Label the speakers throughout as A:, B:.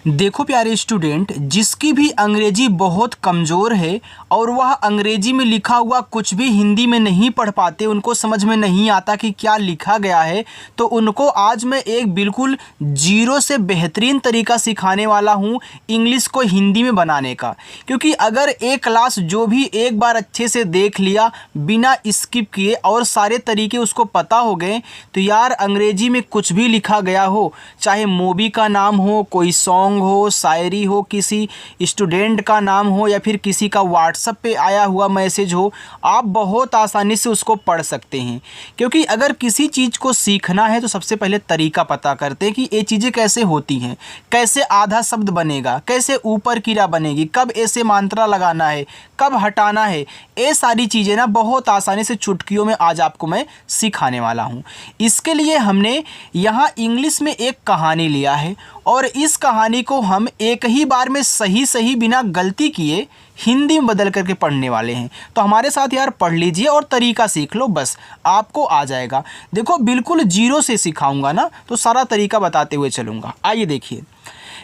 A: देखो प्यारे स्टूडेंट, जिसकी भी अंग्रेजी बहुत कमज़ोर है और वह अंग्रेजी में लिखा हुआ कुछ भी हिंदी में नहीं पढ़ पाते, उनको समझ में नहीं आता कि क्या लिखा गया है, तो उनको आज मैं एक बिल्कुल जीरो से बेहतरीन तरीका सिखाने वाला हूँ इंग्लिश को हिंदी में बनाने का। क्योंकि अगर एक क्लास जो भी एक बार अच्छे से देख लिया बिना स्किप किए और सारे तरीके उसको पता हो गए, तो यार अंग्रेजी में कुछ भी लिखा गया हो, चाहे मूवी का नाम हो, कोई सॉन्ग हो, शायरी हो, किसी स्टूडेंट का नाम हो या फिर किसी का व्हाट्सएप पे आया हुआ मैसेज हो, आप बहुत आसानी से उसको पढ़ सकते हैं। क्योंकि अगर किसी चीज़ को सीखना है तो सबसे पहले तरीका पता करते हैं कि ये चीज़ें कैसे होती हैं, कैसे आधा शब्द बनेगा, कैसे ऊपर क्रिया बनेगी, कब ऐसे मात्रा लगाना है, कब हटाना है। ये सारी चीज़ें ना बहुत आसानी से चुटकियों में आज आपको मैं सिखाने वाला हूँ। इसके लिए हमने यहाँ इंग्लिश में एक कहानी लिया है और इस कहानी को हम एक ही बार में सही सही बिना गलती किए हिंदी में बदल करके पढ़ने वाले हैं। तो हमारे साथ यार पढ़ लीजिए और तरीका सीख लो, बस आपको आ जाएगा। देखो बिल्कुल जीरो से सिखाऊंगा ना, तो सारा तरीका बताते हुए चलूँगा। आइए देखिए,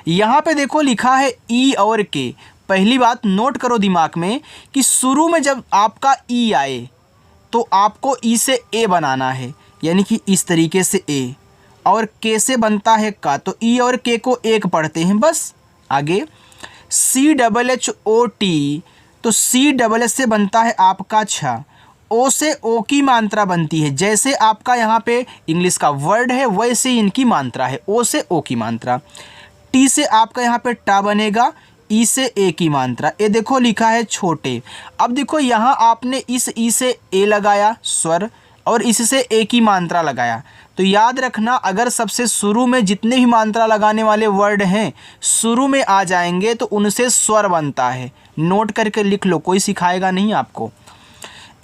A: यहाँ पे देखो लिखा है ई और के। पहली बात नोट करो दिमाग में कि शुरू में जब आपका ई आए तो आपको ई से ए बनाना है, यानी कि इस तरीके से ए, और के से बनता है का, तो ई और के को एक पढ़ते हैं बस। आगे C double H O T, तो सी डबल एच से बनता है आपका छ, ओ से ओ की मात्रा बनती है। जैसे आपका यहाँ पे इंग्लिश का वर्ड है वैसे ही इनकी मात्रा है, ओ से ओ की मात्रा। टी से आपका यहाँ पे टा बनेगा, ई से ए की मात्रा। ए देखो लिखा है छोटे। अब देखो यहाँ आपने इस ई से ए लगाया स्वर और इससे ए की मात्रा लगाया, तो याद रखना अगर सबसे शुरू में जितने भी मात्रा लगाने वाले वर्ड हैं शुरू में आ जाएंगे तो उनसे स्वर बनता है। नोट करके लिख लो, कोई सिखाएगा नहीं आपको।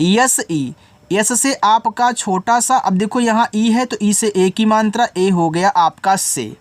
A: यस ई, यस से आपका छोटा सा, अब देखो यहाँ ई है तो ई से ए की मात्रा, ए हो गया आपका से।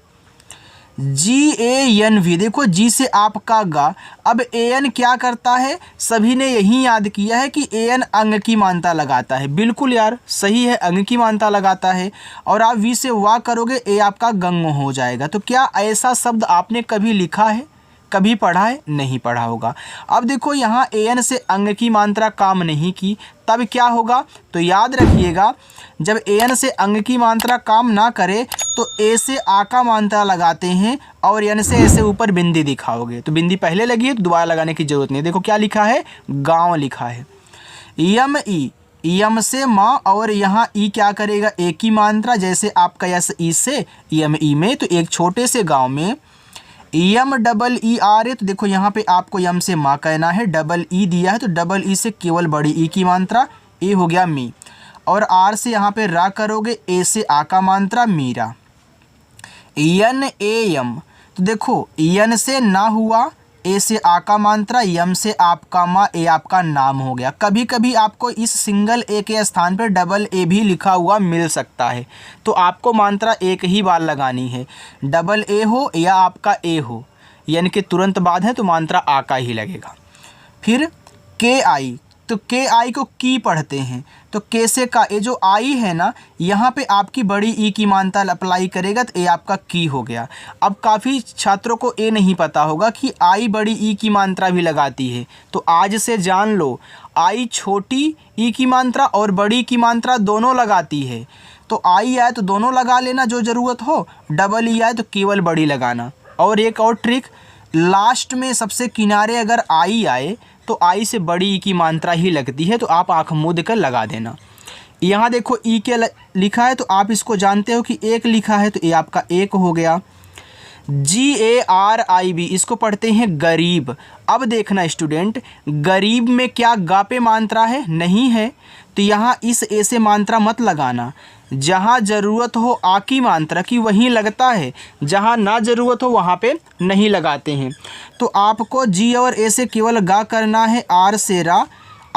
A: जी ए एन वी, देखो जी से आपका गा। अब ए एन क्या करता है, सभी ने यही याद किया है कि ए एन अंग की मात्रा लगाता है। बिल्कुल यार सही है, अंग की मात्रा लगाता है। और आप वी से वाह करोगे, ए आपका गंग हो जाएगा। तो क्या ऐसा शब्द आपने कभी लिखा है, कभी पढ़ा है? नहीं पढ़ा होगा। अब देखो यहाँ ए एन से अंग की मात्रा काम नहीं की, तब क्या होगा, तो याद रखिएगा जब ए एन से अंग की मात्रा काम ना करे तो ए से आ का मात्रा लगाते हैं और एन से ऐसे ऊपर बिंदी दिखाओगे, तो बिंदी पहले लगी है तो दोबारा लगाने की जरूरत नहीं। देखो क्या लिखा है, गांव लिखा है। यम ई, यम से माँ, और यहाँ ई क्या करेगा, ए की मात्रा। जैसे आपका यस ई से यम ई में, तो एक छोटे से गांव में यम डबल ई आ रहे, तो देखो यहाँ पे आपको यम से माँ कहना है, डबल ई दिया है तो डबल ई से केवल बड़ी ई की मात्रा, ए हो गया मी। और आर से यहाँ पे रा करोगे, ए से आ का मात्रा मीरा। यन ए यम, तो देखो यन से ना हुआ, ए से आ का मात्रा, यम से आपका माँ, ए आपका नाम हो गया। कभी कभी आपको इस सिंगल ए के स्थान पर डबल ए भी लिखा हुआ मिल सकता है, तो आपको मात्रा एक ही बार लगानी है। डबल ए हो या आपका ए हो, यानी कि तुरंत बाद है तो मात्रा आ का ही लगेगा। फिर के आई, तो के आई को की पढ़ते हैं, तो के से का, ये जो आई है ना यहाँ पे आपकी बड़ी ई की मात्रा अप्लाई करेगा तो ए आपका की हो गया। अब काफ़ी छात्रों को ये नहीं पता होगा कि आई बड़ी ई की मात्रा भी लगाती है, तो आज से जान लो आई छोटी ई की मात्रा और बड़ी की मात्रा दोनों लगाती है। तो आई आए तो दोनों लगा लेना जो ज़रूरत हो, डबल ई आए तो केवल बड़ी लगाना। और एक और ट्रिक, लास्ट में सबसे किनारे अगर आई आए तो आई से बड़ी ई की मात्रा ही लगती है, तो आप आँख मूंद कर लगा देना। यहाँ देखो ई के लिखा है तो आप इसको जानते हो कि एक लिखा है, तो ये आपका एक हो गया। जी ए आर आई बी, इसको पढ़ते हैं गरीब। अब देखना स्टूडेंट, गरीब में क्या गा पे मात्रा है? नहीं है, तो यहाँ इस ए से मात्रा मत लगाना। जहाँ ज़रूरत हो आ की मात्रा की वहीं लगता है, जहाँ ना ज़रूरत हो वहाँ पे नहीं लगाते हैं। तो आपको जी और ए से केवल गा करना है, आर से रा।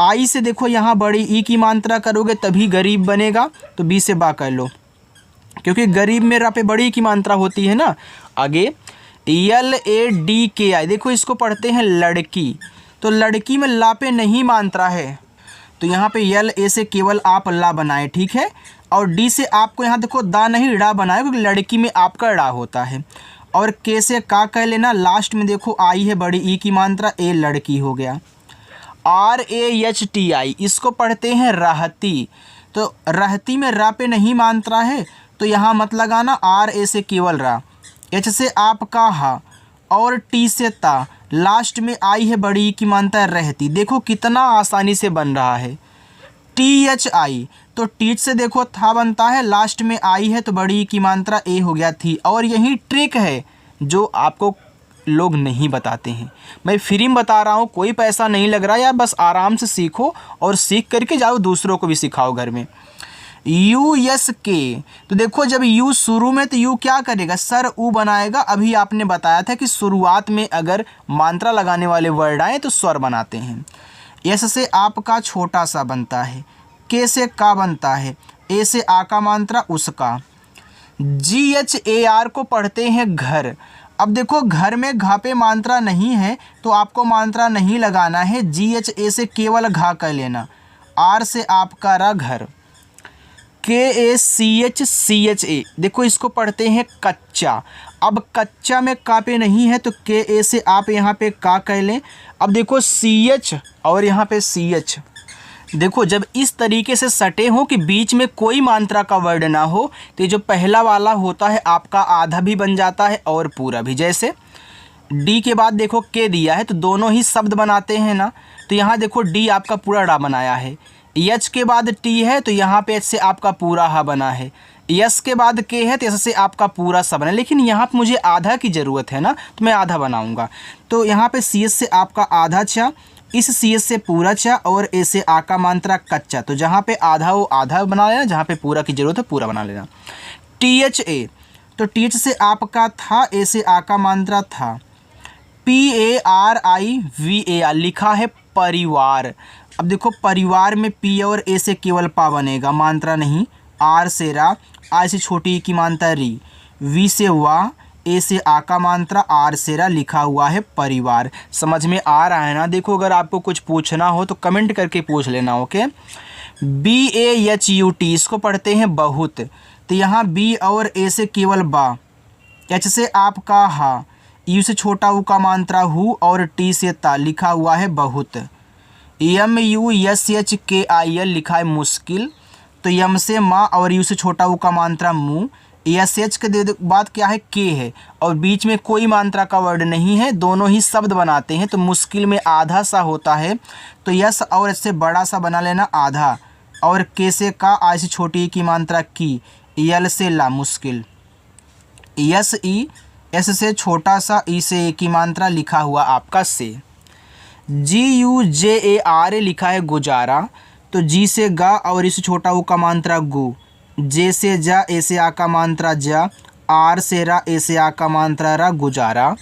A: आई से देखो यहाँ बड़ी ई की मात्रा करोगे तभी गरीब बनेगा, तो बी से बा कर लो, क्योंकि गरीब में रा पे बड़ी की मात्रा होती है ना। आगे यल ए डी के आई, देखो इसको पढ़ते हैं लड़की, तो लड़की में ला पे नहीं मात्रा है, तो यहाँ पे यल ए से केवल आप ला बनाए, ठीक है। और डी से आपको यहाँ देखो दा नहीं ड़ा बनाए, क्योंकि लड़की में आपका ड़ा होता है। और के से का कह लेना। लास्ट में देखो आई है बड़ी ई की मात्रा, ए लड़की हो गया। RAHTI इसको पढ़ते हैं रहती। तो रहती में रा पे नहीं मात्रा है तो यहाँ मत लगाना, RA से केवल रा, H से आपका हा और T से ता, लास्ट में आई है बड़ी ई की मात्रा रहती। देखो कितना आसानी से बन रहा है। THI तो टीच से देखो था बनता है, लास्ट में आई है तो बड़ी ई की मात्रा ए हो गया थी। और यही ट्रिक है जो आपको लोग नहीं बताते हैं। मैं फ्री में बता रहा हूँ, कोई पैसा नहीं लग रहा, या बस आराम से सीखो और सीख करके जाओ दूसरों को भी सिखाओ घर में। USK तो देखो जब यू शुरू में तो यू क्या करेगा, सर ऊ बनाएगा। अभी आपने बताया था कि शुरुआत में अगर मात्रा लगाने वाले वर्ड आए तो स्वर बनाते हैं। एस से आपका छोटा सा बनता है, के से का बनता है, ए से आ का मात्रा उसका। GHAR को पढ़ते हैं घर। अब देखो घर में घा पे मात्रा नहीं है तो आपको मात्रा नहीं लगाना है, GHA से केवल घा कर लेना। R से आपका रा घर। KACHCHA देखो इसको पढ़ते हैं कच्चा। अब कच्चा में का पे नहीं है तो KA से आप यहाँ पे का कह लें। अब देखो CH और यहाँ पे CH, देखो जब इस तरीके से सटे हो कि बीच में कोई मात्रा का वर्ड ना हो तो ये जो पहला वाला होता है आपका आधा भी बन जाता है और पूरा भी। जैसे डी के बाद देखो के दिया है तो दोनों ही शब्द बनाते हैं ना, तो यहाँ देखो डी आपका पूरा डा बनाया है। एच के बाद टी है तो यहाँ पे एच से आपका पूरा हा बना है। यस के बाद के है तो एस से आपका पूरा सा बना है। लेकिन यहाँ पे मुझे आधा की ज़रूरत है ना तो मैं आधा बनाऊँगा। तो यहाँ पे सी एस से आपका आधा चा, इस सी एस से पूरा चा और ए से आ का मात्रा कच्चा। तो जहाँ पे आधा वो आधा बना लेना, जहाँ पे पूरा की ज़रूरत है पूरा बना लेना। THA तो टीच से आपका था, ए से आ का मात्रा था। PARIVAR लिखा है परिवार। अब देखो परिवार में पी और ए से केवल पा बनेगा, मात्रा नहीं। आर से रा, आई से छोटी की मात्रा री, वी से वा, ए से आ का मात्रा, आर से रा, लिखा हुआ है परिवार। समझ में आ रहा है ना। देखो अगर आपको कुछ पूछना हो तो कमेंट करके पूछ लेना। ओके। BAHUT इसको पढ़ते हैं बहुत। तो यहाँ बी और ए से केवल बा, एच से आपका हा, यू से छोटा ऊ का मात्रा हु और टी से ता, लिखा हुआ है बहुत। MUSHKIL लिखा है मुश्किल। तो यम से माँ और यू से छोटा ऊ का मात्रा मुँह। SH के बाद क्या है के है और बीच में कोई मात्रा का वर्ड नहीं है, दोनों ही शब्द बनाते हैं। तो मुश्किल में आधा सा होता है तो यस और एच से बड़ा सा बना लेना आधा, और के से का, आई से छोटी की मात्रा की, यल से ला मुश्किल। यस ई, एस से छोटा सा, ई से ए की मात्रा, लिखा हुआ आपका से। GUJAR लिखा है गुजारा। तो जी से गा और इस छोटा ऊ का मात्रा गु, जे से जा, ए से आ का मात्रा जा, आर से रा, ए से आ का मात्रा रा, गुजारा।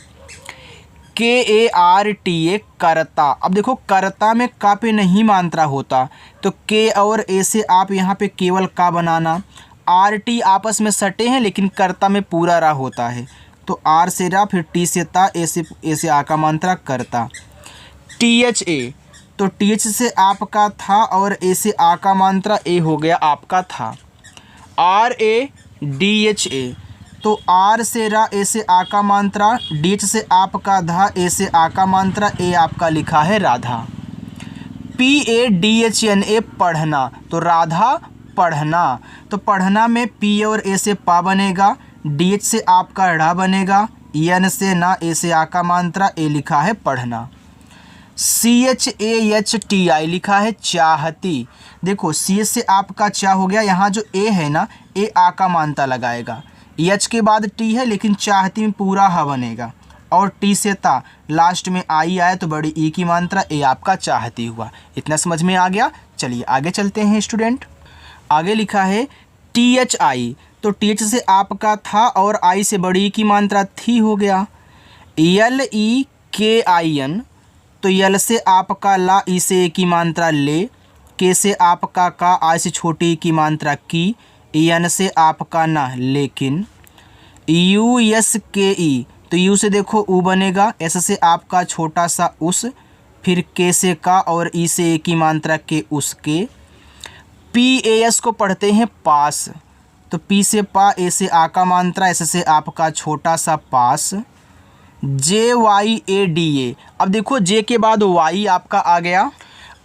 A: KARTA करता। अब देखो करता में का पे नहीं मात्रा होता तो के और ए से आप यहाँ पे केवल का बनाना। RT आपस में सटे हैं लेकिन करता में पूरा रा होता है तो आर से रा, फिर टी से ता, ए से आ का मात्रा करता। THA तो TH से आपका था और ए से आ का मात्रा, ए हो गया आपका था। RADHA तो आर से रा, ए से आ का मात्रा, DH से आपका धा, ए से आ का मात्रा, ए आपका लिखा है राधा। PADHNA पढ़ना। तो राधा पढ़ना। तो पढ़ना में पी और ए से पा बनेगा, DH से आपका ढ़ा बनेगा, एन से ना, ए से आ का मात्रा, ए लिखा है पढ़ना। CHAHTI लिखा है चाहती। देखो सी से आपका चा हो गया, यहाँ जो ए है ना, ए आ का मात्रा लगाएगा। एच के बाद टी है लेकिन चाहती में पूरा हा बनेगा, और टी से ता, लास्ट में आई आए तो बड़ी ई की मात्रा, ए आपका चाहती हुआ। इतना समझ में आ गया। चलिए आगे चलते हैं स्टूडेंट। आगे लिखा है THI तो TH से आपका था और आई से बड़ी की मात्रा थी हो गया। LEKIN तो यल से आपका ला, ई से की मात्रा ले, के से आपका का, आई से छोटी की मात्रा की, एन से आपका ना, लेकिन। USKE तो यू से देखो ऊ बनेगा, एस से आपका छोटा सा उस, फिर के से का और ई से ए की मात्रा के, उसके। PAS को पढ़ते हैं पास। तो पी से पा, ए से आ का मात्रा, एस से आपका छोटा सा पास, जे वाई ए डी ए। अब देखो जे के बाद वाई आपका आ गया।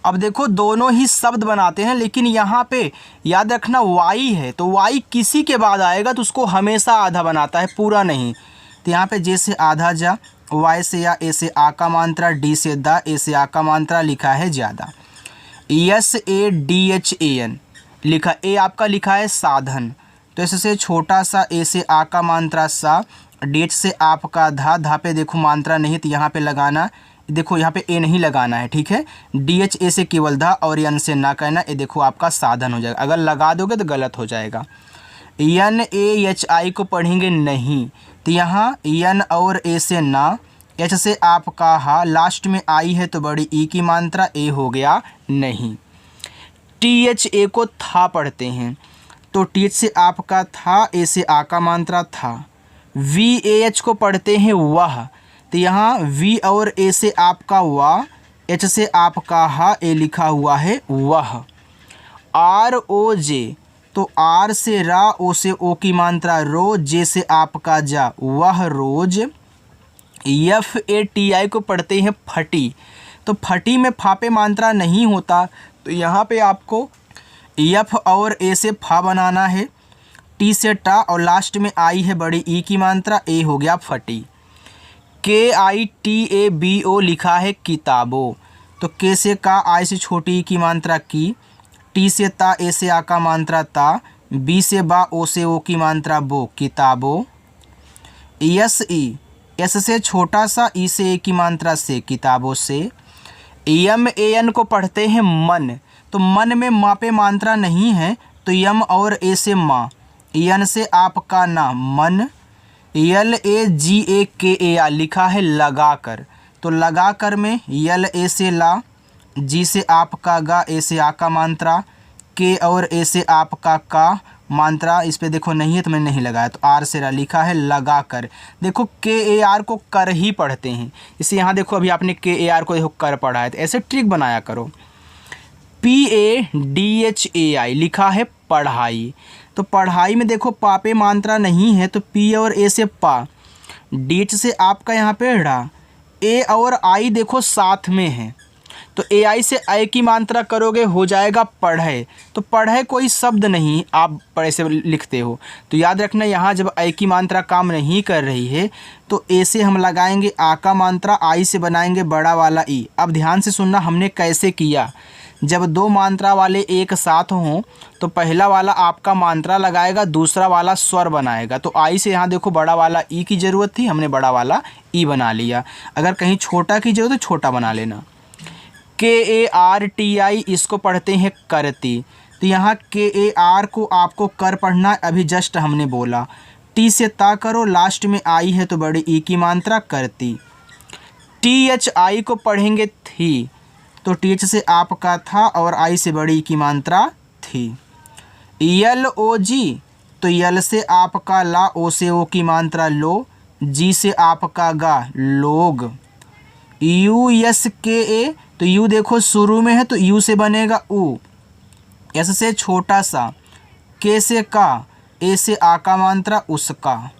A: अब देखो दोनों ही शब्द बनाते हैं, लेकिन यहाँ पे याद रखना वाई है तो वाई किसी के बाद आएगा तो उसको हमेशा आधा बनाता है, पूरा नहीं। तो यहाँ पे जे से आधा जा, वाई से या, ए से आ का मात्रा, डी से दा, ए से आ का मात्रा लिखा है ज़्यादा, S A D H A N लिखा, ए आपका लिखा है साधन, तो इससे छोटा सा, ए से आ का मात्रा सा, डी एच से आपका धा, धा पे देखो मात्रा नहीं तो यहाँ पे लगाना, देखो यहाँ पे ए नहीं लगाना है, ठीक है। डी एच ए से केवल धा और एन से ना कहना, ये देखो आपका साधन हो जाएगा, अगर लगा दोगे तो गलत हो जाएगा। एन ए एच आई को पढ़ेंगे नहीं, तो यहाँ एन और ए से ना, एच से आपका हा, लास्ट में आई है तो बड़ी ई की मात्रा, ए हो गया नहीं। टी एच ए को था पढ़ते हैं, तो टी एच से आपका था, ए से आ का मात्रा था। वी ए एच को पढ़ते हैं वह, तो यहाँ वी और ए से आपका वाह, एच से आपका हा, ए लिखा हुआ है वह। आर ओ जे, तो आर से रा, ओ से ओ की मात्रा रो, जे से आपका जा, वह रोज। एफ ए टी आई को पढ़ते हैं फटी, तो फटी में फा पे मात्रा नहीं होता, तो यहाँ पे आपको एफ और ए से फा बनाना है, टी से टा और लास्ट में आई है बड़ी ई की मात्रा, ए हो गया फटी। के I T A B O लिखा है किताबों, तो के से का, आई से छोटी ई की मात्रा की, टी से ता, ए से आ का मात्रा ता, बी से बा, ओ से ओ की मात्रा बो, किताबों। एस ई, एस से छोटा सा, ई से ए की मात्रा से, किताबों से। यम ए एन को पढ़ते हैं मन, तो मन में मा पे मात्रा नहीं है, तो यम और ए से मा, एन से आपका ना, मन। यल ए जी ए के ए आ लिखा है लगा कर, तो लगा कर में यल ए से ला, जी से आपका गा, ए से आ का मात्रा, के और ए से आपका का मात्रा, इस पे देखो नहीं है तो मैंने नहीं लगाया, तो आर से रा लिखा है लगा कर। देखो के ए आर को कर ही पढ़ते हैं, इसे यहाँ देखो अभी आपने के ए आर को देखो कर पढ़ा है, तो ऐसे ट्रिक बनाया करो। P A D H A I लिखा है पढ़ाई, तो पढ़ाई में देखो पा पे मात्रा नहीं है, तो पी और ए से पा, डी एच से आपका यहाँ पे ढ़ा, ए और आई देखो साथ में है, तो ए आई से आई की मात्रा करोगे हो जाएगा पढ़े, तो पढ़े कोई शब्द नहीं, आप पढ़े से लिखते हो, तो याद रखना यहाँ जब आई की मात्रा काम नहीं कर रही है तो ए से हम लगाएंगे आ का मात्रा, आई से बनाएंगे बड़ा वाला ई। अब ध्यान से सुनना हमने कैसे किया, जब दो मात्रा वाले एक साथ हों तो पहला वाला आपका मात्रा लगाएगा, दूसरा वाला स्वर बनाएगा, तो आई से यहाँ देखो बड़ा वाला ई की ज़रूरत थी, हमने बड़ा वाला ई बना लिया। अगर कहीं छोटा की ज़रूरत है तो छोटा बना लेना। के ए आर टी आई इसको पढ़ते हैं करती, तो यहाँ के ए आर को आपको कर पढ़ना, अभी जस्ट हमने बोला। टी से ता करो, लास्ट में आई है तो बड़ी ई की मात्रा करती। टी एच आई को पढ़ेंगे थी, तो टी एच से आपका था और आई से बड़ी की मात्रा थी। यल ओ जी, तो यल से आपका ला, ओ से ओ की मात्रा लो, जी से आपका गा, लोग। यू एस के ए, तो यू देखो शुरू में है तो यू से बनेगा ऊ, एस से छोटा सा, के से का, ए से आ का मात्रा उसका।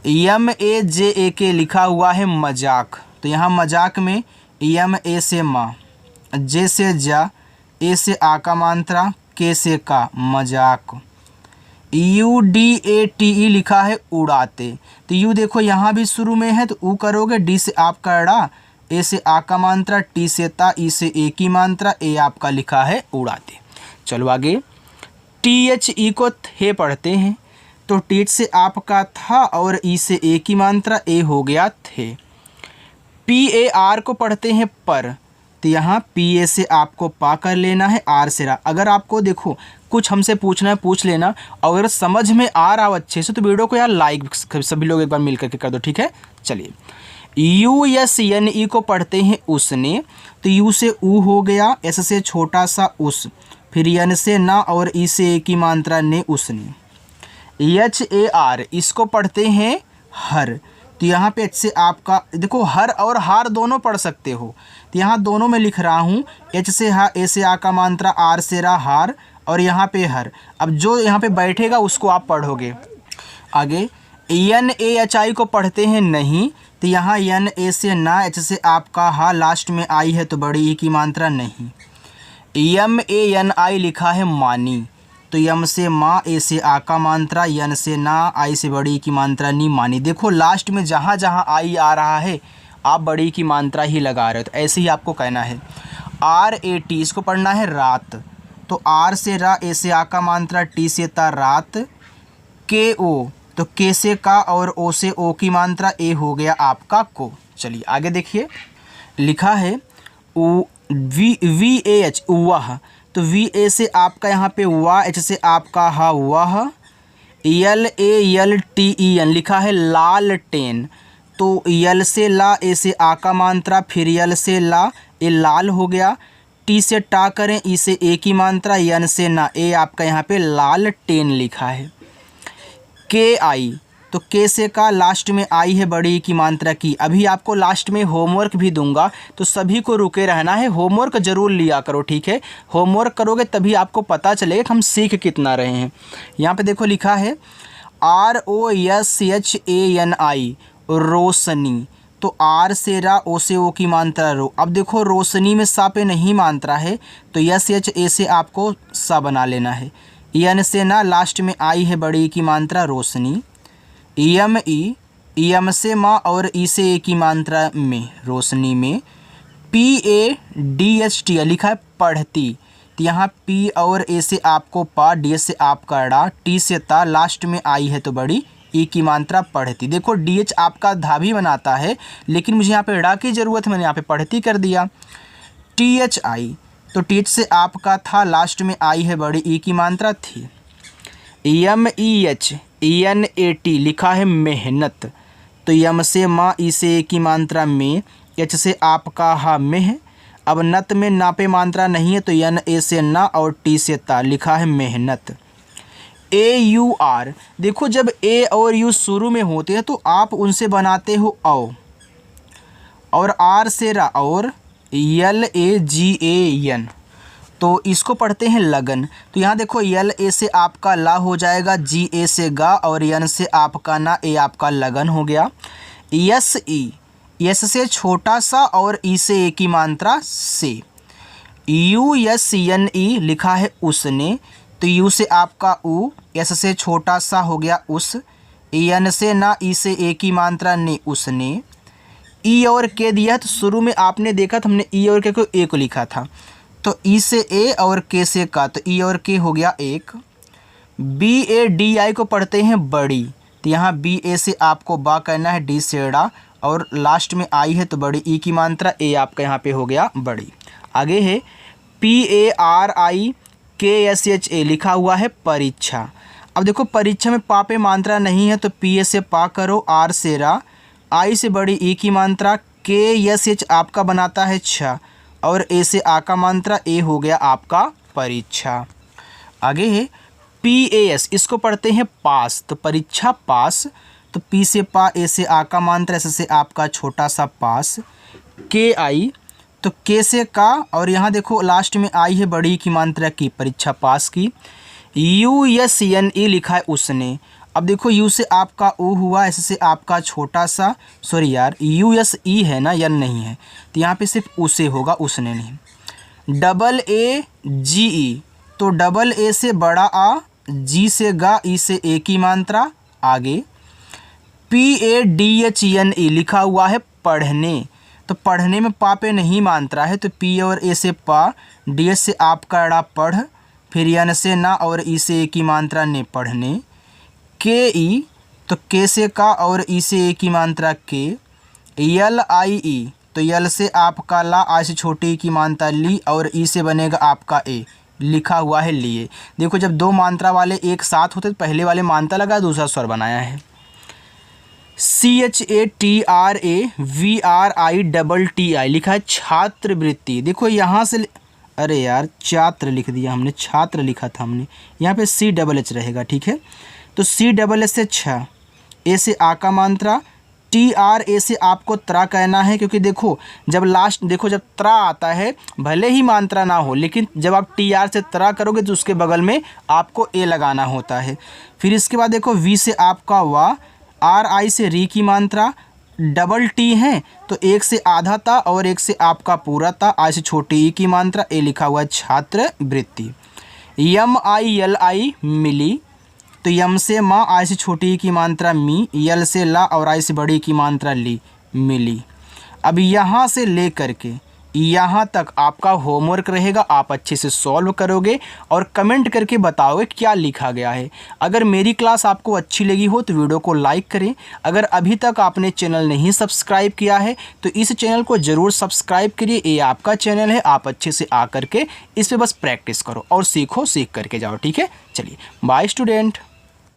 A: यम ए जे ए के लिखा हुआ है मजाक, तो यहाँ मजाक में यम ए से माँ, जे से जा, ए से आ का मात्रा, के से का, मजाक। U D A T E लिखा है उड़ाते, तो यू देखो यहाँ भी शुरू में है तो ऊ करोगे, डी से आपका अड़ा, ए से आ का मात्रा, टी से ता, ई से ए की मात्रा, ए आपका लिखा है उड़ाते। चलो आगे। टी एच ई को थे पढ़ते हैं, तो टी एच से आपका था और ई से ए की मात्रा, ए हो गया थे। पी ए आर को पढ़ते हैं पर, तो यहाँ पी ए से आपको पा कर लेना है, आर से रा। अगर आपको देखो कुछ हमसे पूछना है पूछ लेना, और अगर समझ में आ रहा हो अच्छे से तो वीडियो को यार लाइक सभी लोग एक बार मिल करके कर दो, ठीक है। चलिए। यू एस एन ई को पढ़ते हैं उसने, तो यू से ऊ हो गया, एस से छोटा सा उस, फिर एन से ना और ई से ए की मात्रा ने, उसने। एच ए आर इसको पढ़ते हैं हर, तो यहाँ पे एच से आपका देखो हर और हार दोनों पढ़ सकते हो, तो यहाँ दोनों में लिख रहा हूँ। एच से हा, ए से आ का मात्रा, आर से रा हार, और यहाँ पे हर। अब जो यहाँ पे बैठेगा उसको आप पढ़ोगे। आगे NaHI को पढ़ते हैं नहीं, तो यहाँ Na से ना, H से आपका हा, लास्ट में आई है तो बड़ी ई की मात्रा नहीं। MANI लिखा है मानी, तो यम से माँ, ए से आ का मात्रा, यन से ना, आई से बड़ी की मात्रा नी, मानी। देखो लास्ट में जहाँ जहाँ आई आ रहा है आप बड़ी की मात्रा ही लगा रहे हो, तो ऐसे ही आपको कहना है। RAT इसको पढ़ना है रात, तो आर से रा, ए से आ का मात्रा, टी से ता, रात। KO तो के से का और ओ से ओ की मात्रा, ए हो गया आपका को। चलिए आगे देखिए, लिखा है VAH वह, तो VA से आपका यहाँ पे वाह, H से आपका हा, वह। LALTEN लिखा है लालटेन, तो यल से ला, ए से आ का मात्रा, फिर यल से ला, ए लाल हो गया। टी से टा करें, ई से ए की मात्रा, यन से ना, ए आपका यहाँ पे लालटेन लिखा है। KI तो के से का, लास्ट में आई है बड़ी की मात्रा की। अभी आपको लास्ट में होमवर्क भी दूंगा, तो सभी को रुके रहना है, होमवर्क ज़रूर लिया करो, ठीक है। होमवर्क करोगे तभी आपको पता चलेगा कि हम सीख कितना रहे हैं। यहाँ पे देखो लिखा है ROSCHANI रोशनी, तो आर से रा, ओ से ओ की मात्रा रो। अब देखो रोशनी में सा पे नहीं मात्रा है, तो SHA से आपको सा बना लेना है। यन से ना, लास्ट में आई है बड़ी की मात्रा रोशनी। EME EM से माँ और ई से ए की मात्रा में, रोशनी में। PADHT लिखा है पढ़ती, तो यहाँ P और ए से आपको पा, डी से आपका डा, टी से ता, लास्ट में आई है तो बड़ी ई की मात्रा पढ़ती। देखो DH आपका धा भी बनाता है, लेकिन मुझे यहाँ पे डा की ज़रूरत है, मैंने यहाँ पे पढ़ती कर दिया। THI तो TH से आपका था, लास्ट में आई है बड़ी ई की मात्रा थी। MEHENAT लिखा है मेहनत, तो यम से माँ, ई से ए की मात्रा में, H से आपका हा, मेह। अब नत में नापे मात्रा नहीं है, तो यन ए से ना और टी से ता, लिखा है मेहनत। AUR देखो जब ए और यू शुरू में होते हैं तो आप उनसे बनाते हो औ, और आर से रा, और LAGAN तो इसको पढ़ते हैं लगन। तो यहाँ देखो LA से आपका ला हो जाएगा, GA से गा, और यन से आपका ना, ए आपका लगन हो गया। SE यस से छोटा सा और ई से ए की मात्रा से। USNE लिखा है उसने, तो यू से आपका ऊ, एस से छोटा सा हो गया उस। यन से ना, ई से ए की मात्रा ने, उसने। ई और के दिया, तो शुरू में आपने देखा था हमने ई और के को ए को लिखा था, तो ई से ए और के से का, तो ई और के हो गया एक। BADI को पढ़ते हैं बड़ी, तो यहाँ BA से आपको बा कहना है, डी से डा, और लास्ट में आई है तो बड़ी ई की मात्रा, ए आपका यहाँ पे हो गया बड़ी। आगे है PARIKSHA लिखा हुआ है परीक्षा। अब देखो परीक्षा में पा पे मात्रा नहीं है, तो PA से पा करो, आर से रा, आई से बड़ी ई की मात्रा, KSH आपका बनाता है छा, और ए से आ का मात्रा, ए हो गया आपका परीक्षा। आगे है PAS इसको पढ़ते हैं पास, तो परीक्षा पास, तो पी से पा, ए से आ का मात्रा, ऐसे से आपका छोटा सा पास। KI तो के से का, और यहाँ देखो लास्ट में आई है बड़ी की मात्रा की, परीक्षा पास की। USNE लिखा है उसने। अब देखो यू से आपका ऊ हुआ, ऐसे से आपका छोटा सा, सॉरी यार USE है ना, यन नहीं है, तो यहाँ पे सिर्फ उसे होगा, उसने नहीं। AAGE तो डबल ए से बड़ा आ, जी से गा, ई से ए की मात्रा। आगे PADHNE लिखा हुआ है पढ़ने, तो पढ़ने में पा पे नहीं मात्रा है, तो पी और ए से पा, डी से आपका ड़ा पढ़, फिर यन से ना और ई से ए की मात्रा ने, पढ़ने। KE तो के से का और ई से ए की मात्रा के। LIE तो यल से आपका ला, आई से छोटी की मात्रा ली, और ई से बनेगा आपका ए, लिखा हुआ है लिए। देखो जब दो मात्रा वाले एक साथ होते तो पहले वाले मात्रा लगा, दूसरा स्वर बनाया है। CHATRAVRITTI लिखा है छात्रवृत्ति। देखो यहाँ से, अरे यार छात्र लिख दिया हमने, छात्र लिखा था हमने, यहाँ पे CHH रहेगा, ठीक है। तो CHH से छा, ए से आ का मात्रा, TRA से आपको त्रा कहना है, क्योंकि देखो जब लास्ट देखो जब त्रा आता है भले ही मात्रा ना हो, लेकिन जब आप TR से त्रा करोगे तो उसके बगल में आपको ए लगाना होता है। फिर इसके बाद देखो वी से आपका वा, RI से री की मात्रा, डबल टी है तो एक से आधा था और एक से आपका पूरा था, आई से छोटी ई की मात्रा, ए लिखा हुआ है छात्रवृत्ति। MILI मिली, तो यम से माँ, आई से छोटी की मात्रा मी, यल से ला और आई से बड़ी की मात्रा ली, मिली। अब यहाँ से ले करके यहाँ तक आपका होमवर्क रहेगा, आप अच्छे से सॉल्व करोगे और कमेंट करके बताओगे क्या लिखा गया है। अगर मेरी क्लास आपको अच्छी लगी हो तो वीडियो को लाइक करें। अगर अभी तक आपने चैनल नहीं सब्सक्राइब किया है तो इस चैनल को ज़रूर सब्सक्राइब करिए, ये आपका चैनल है, आप अच्छे से आ करके इस पर बस प्रैक्टिस करो और सीखो, सीख करके जाओ। ठीक है, चलिए बाय स्टूडेंट।